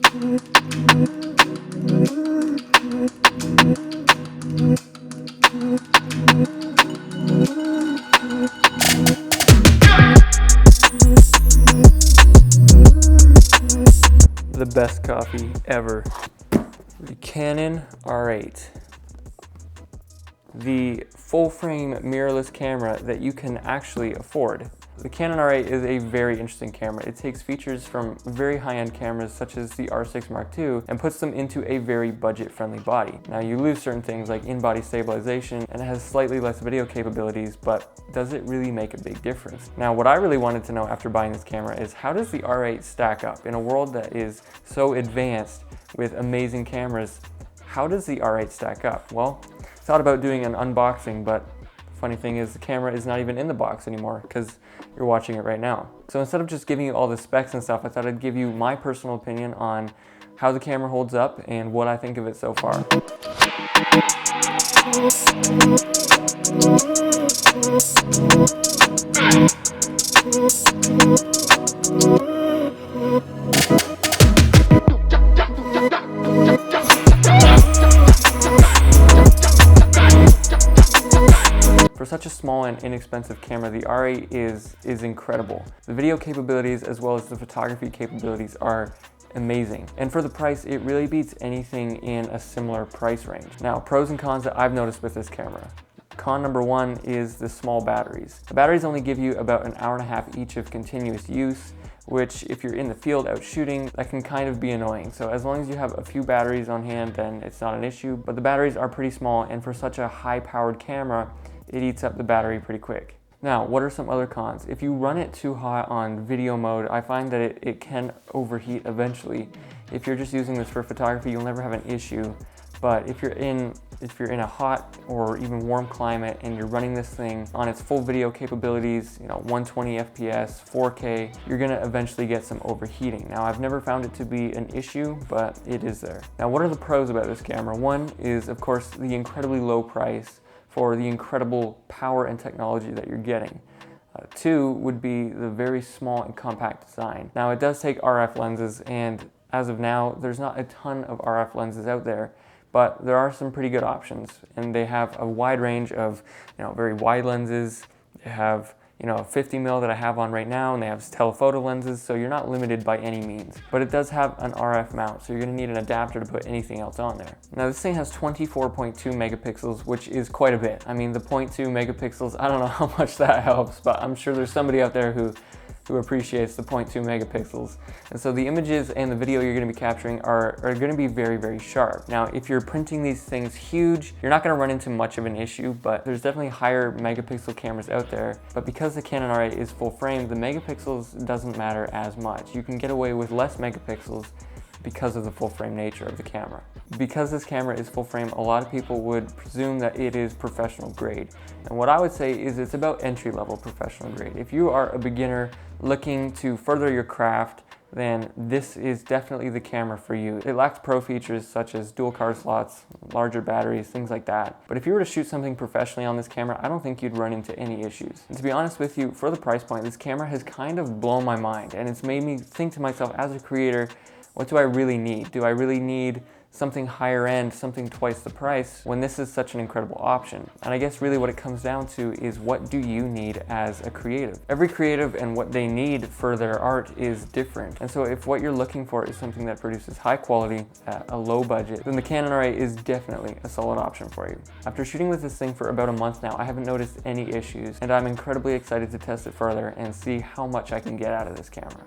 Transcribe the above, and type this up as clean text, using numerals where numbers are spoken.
The best coffee ever. The Canon R8. The full frame mirrorless camera that you can actually afford. The Canon R8 is a very interesting camera. It takes features from very high-end cameras such as the R6 Mark II and puts them into a very budget-friendly body. Now you lose certain things like in-body stabilization and it has slightly less video capabilities, but does it really make a big difference? Now what I really wanted to know after buying this camera is how does the R8 stack up? In a world that is so advanced with amazing cameras, how does the R8 stack up? Well, I thought about doing an unboxing, but funny thing is the camera is not even in the box anymore because you're watching it right now. So instead of just giving you all the specs and stuff, I thought I'd give you my personal opinion on how the camera holds up and what I think of it so far. For such a small and inexpensive camera, the R8 is incredible. The video capabilities as well as the photography capabilities are amazing. And for the price, it really beats anything in a similar price range. Now, pros and cons that I've noticed with this camera. Con number one is the small batteries. The batteries only give you about an hour and a half each of continuous use, which if you're in the field out shooting, that can kind of be annoying. So as long as you have a few batteries on hand, then it's not an issue, but the batteries are pretty small, and for such a high-powered camera, it eats up the battery pretty quick. Now, what are some other cons? If you run it too hot on video mode, I find that it can overheat eventually. If you're just using this for photography, you'll never have an issue. But if you're in a hot or even warm climate and you're running this thing on its full video capabilities, 120 FPS, 4K, you're gonna eventually get some overheating. Now, I've never found it to be an issue, but it is there. Now, what are the pros about this camera? One is, of course, the incredibly low price for the incredible power and technology that you're getting. Two would be the very small and compact design. Now, it does take RF lenses, and as of now, there's not a ton of RF lenses out there, but there are some pretty good options, and they have a wide range of very wide lenses. They have a 50mm that I have on right now, and they have telephoto lenses, so you're not limited by any means. But it does have an RF mount, so you're gonna need an adapter to put anything else on there. Now this thing has 24.2 megapixels, which is quite a bit. I mean, the 0.2 megapixels, I don't know how much that helps, but I'm sure there's somebody out there who appreciates the 0.2 megapixels. And so the images and the video you're gonna be capturing are gonna be very, very sharp. Now, if you're printing these things huge, you're not gonna run into much of an issue, but there's definitely higher megapixel cameras out there. But because the Canon R8 is full frame, the megapixels doesn't matter as much. You can get away with less megapixels because of the full frame nature of the camera. Because this camera is full frame, a lot of people would presume that it is professional grade. And what I would say is it's about entry-level professional grade. If you are a beginner looking to further your craft, then this is definitely the camera for you. It lacks pro features such as dual card slots, larger batteries, things like that. But if you were to shoot something professionally on this camera, I don't think you'd run into any issues. And to be honest with you, for the price point, this camera has kind of blown my mind, and it's made me think to myself, as a creator, what do I really need? Do I really need something higher end, something twice the price, when this is such an incredible option? And I guess really what it comes down to is, what do you need as a creative? Every creative and what they need for their art is different. And so if what you're looking for is something that produces high quality at a low budget, then the Canon R8 is definitely a solid option for you. After shooting with this thing for about a month now, I haven't noticed any issues, and I'm incredibly excited to test it further and see how much I can get out of this camera.